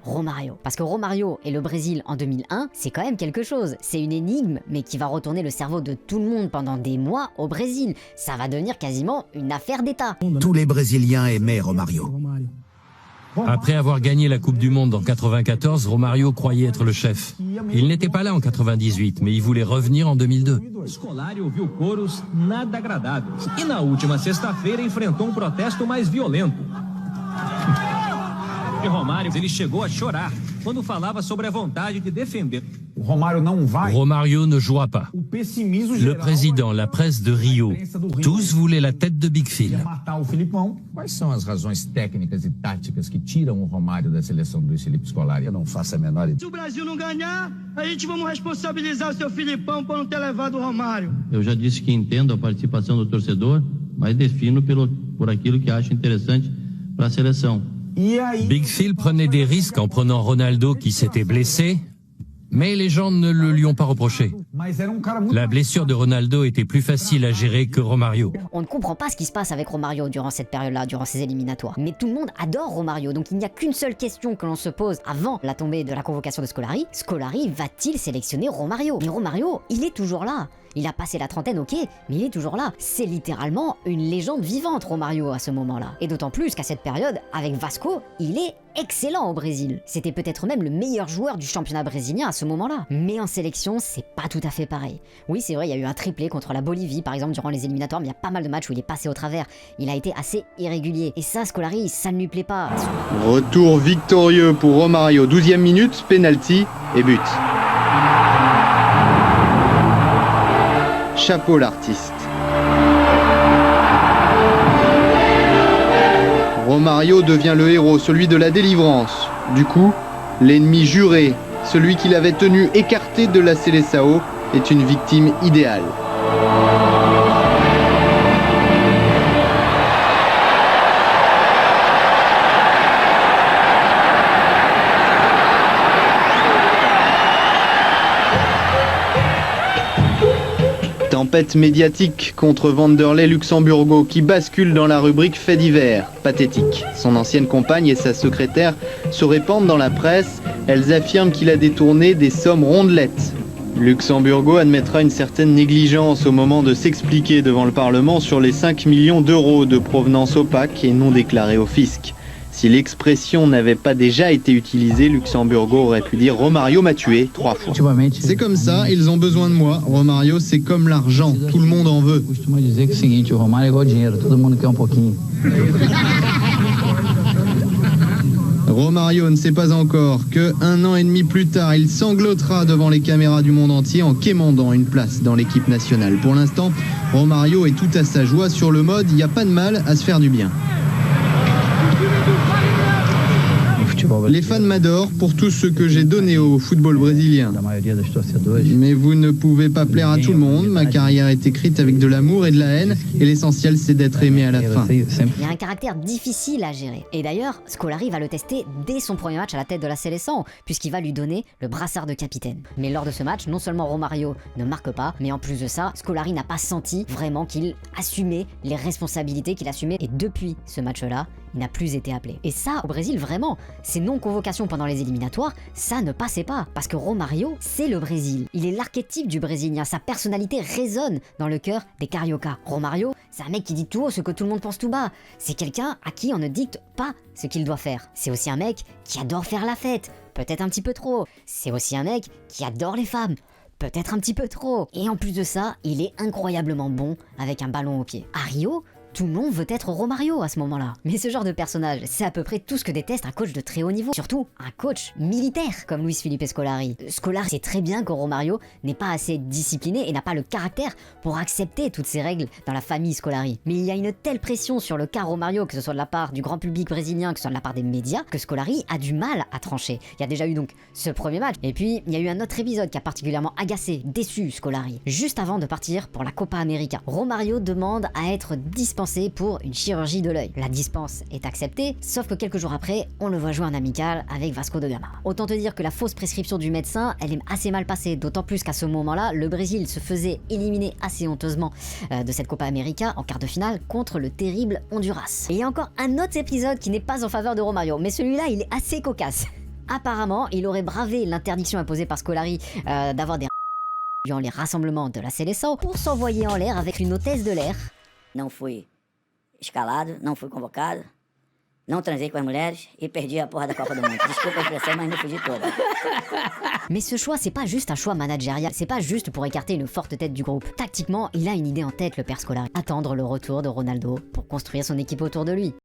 Romario. Parce que Romario et le Brésil en 2001, c'est quand même quelque chose. C'est une énigme, mais qui va retourner le cerveau de tout le monde pendant des mois au Brésil. Ça va devenir quasiment une affaire d'État. Tous les Brésiliens aimaient Romario. Après avoir gagné la Coupe du Monde en 94, Romario croyait être le chef. Il n'était pas là en 98, mais il voulait revenir en 2002. Scolari ouviu coros nada agradáveis e na última sexta-feira enfrentou protesto mais violento. E Romário, ele chegou a chorar quando falava sobre a vontade de defender. Romario ne jouera pas. Le président, la presse de Rio, tous voulaient la tête de Big Phil. Quais são as razões técnicas e táticas que tiram o Romário da seleção do Luiz Felipe Scolari? Eu não faço a menor ideia. Se o Brasil não ganhar, a gente vamos responsabilizar o seu Filipão por não ter levado o Romário. Eu já disse que entendo a participação do torcedor, mas defino por aquilo que acho interessante para a seleção. Big Phil prenait des risques en prenant Ronaldo qui s'était blessé, mais les gens ne le lui ont pas reproché. La blessure de Ronaldo était plus facile à gérer que Romario. On ne comprend pas ce qui se passe avec Romario durant cette période-là, durant ces éliminatoires. Mais tout le monde adore Romario, donc il n'y a qu'une seule question que l'on se pose avant la tombée de la convocation de Scolari. Scolari va-t-il sélectionner Romario? Mais Romario, il est toujours là. Il a passé la trentaine, ok, mais il est toujours là. C'est littéralement une légende vivante, Romario, à ce moment-là. Et d'autant plus qu'à cette période, avec Vasco, il est excellent au Brésil. C'était peut-être même le meilleur joueur du championnat brésilien à ce moment-là. Mais en sélection, c'est pas tout à fait pareil. Oui, c'est vrai, il y a eu un triplé contre la Bolivie, par exemple, durant les éliminatoires, mais il y a pas mal de matchs où il est passé au travers. Il a été assez irrégulier. Et ça, Scolari, ça ne lui plaît pas. Retour victorieux pour Romario, 12e minute, penalty et but. Chapeau l'artiste. Romario devient le héros, celui de la délivrance. Du coup, l'ennemi juré, celui qu'il avait tenu écarté de la Seleção, est une victime idéale. Tempête médiatique contre Vanderlei Luxemburgo qui bascule dans la rubrique faits divers. Pathétique. Son ancienne compagne et sa secrétaire se répandent dans la presse. Elles affirment qu'il a détourné des sommes rondelettes. Luxemburgo admettra une certaine négligence au moment de s'expliquer devant le Parlement sur les 5 millions d'euros de provenance opaque et non déclarés au fisc. Si l'expression n'avait pas déjà été utilisée, Luxemburgo aurait pu dire « Romario m'a tué » 3 fois. C'est comme ça, ils ont besoin de moi. Romario, c'est comme l'argent, tout le monde en veut. Romario ne sait pas encore que, 1 an et demi plus tard, il sanglotera devant les caméras du monde entier en quémandant une place dans l'équipe nationale. Pour l'instant, Romario est tout à sa joie sur le mode « il n'y a pas de mal à se faire du bien ». Les fans m'adorent pour tout ce que j'ai donné au football brésilien. Mais vous ne pouvez pas plaire à tout le monde. Ma carrière est écrite avec de l'amour et de la haine. Et l'essentiel, c'est d'être aimé à la fin. Il y a un caractère difficile à gérer. Et d'ailleurs, Scolari va le tester dès son premier match à la tête de la Seleção, puisqu'il va lui donner le brassard de capitaine. Mais lors de ce match, non seulement Romario ne marque pas, mais en plus de ça, Scolari n'a pas senti vraiment qu'il assumait les responsabilités qu'il assumait. Et depuis ce match-là, il n'a plus été appelé. Et ça, au Brésil, vraiment, ces non-convocations pendant les éliminatoires, ça ne passait pas. Parce que Romario, c'est le Brésil. Il est l'archétype du Brésilien. Sa personnalité résonne dans le cœur des Carioca. Romario, c'est un mec qui dit tout haut ce que tout le monde pense tout bas. C'est quelqu'un à qui on ne dicte pas ce qu'il doit faire. C'est aussi un mec qui adore faire la fête. Peut-être un petit peu trop. C'est aussi un mec qui adore les femmes. Peut-être un petit peu trop. Et en plus de ça, il est incroyablement bon avec un ballon au pied. À Rio, tout le monde veut être Romario à ce moment-là. Mais ce genre de personnage, c'est à peu près tout ce que déteste un coach de très haut niveau. Surtout, un coach militaire comme Luis Felipe Scolari. Scolari sait très bien que Romario n'est pas assez discipliné et n'a pas le caractère pour accepter toutes ces règles dans la famille Scolari. Mais il y a une telle pression sur le cas Romario, que ce soit de la part du grand public brésilien, que ce soit de la part des médias, que Scolari a du mal à trancher. Il y a déjà eu donc ce premier match, et puis il y a eu un autre épisode qui a particulièrement agacé, déçu Scolari. Juste avant de partir pour la Copa América, Romario demande à être dispensé pour une chirurgie de l'œil. La dispense est acceptée, sauf que quelques jours après, on le voit jouer en amical avec Vasco da Gama. Autant te dire que la fausse prescription du médecin, elle est assez mal passée, d'autant plus qu'à ce moment-là, le Brésil se faisait éliminer assez honteusement de cette Copa América en quart de finale contre le terrible Honduras. Et il y a encore un autre épisode qui n'est pas en faveur de Romario, mais celui-là, il est assez cocasse. Apparemment, il aurait bravé l'interdiction imposée par Scolari d'avoir des durant les rassemblements de la Seleção pour s'envoyer en l'air avec une hôtesse de l'air. Não fui escalado, não fui convocado, não transei com as mulheres e perdi a porra da Copa do Mundo. Desculpa a expressão, mas me fudi toda. Mais ce choix, c'est pas juste un choix managérial, c'est pas juste pour écarter une forte tête du groupe. Tactiquement, il a une idée en tête, le père Scolari. Attendre le retour de Ronaldo pour construire son équipe autour de lui.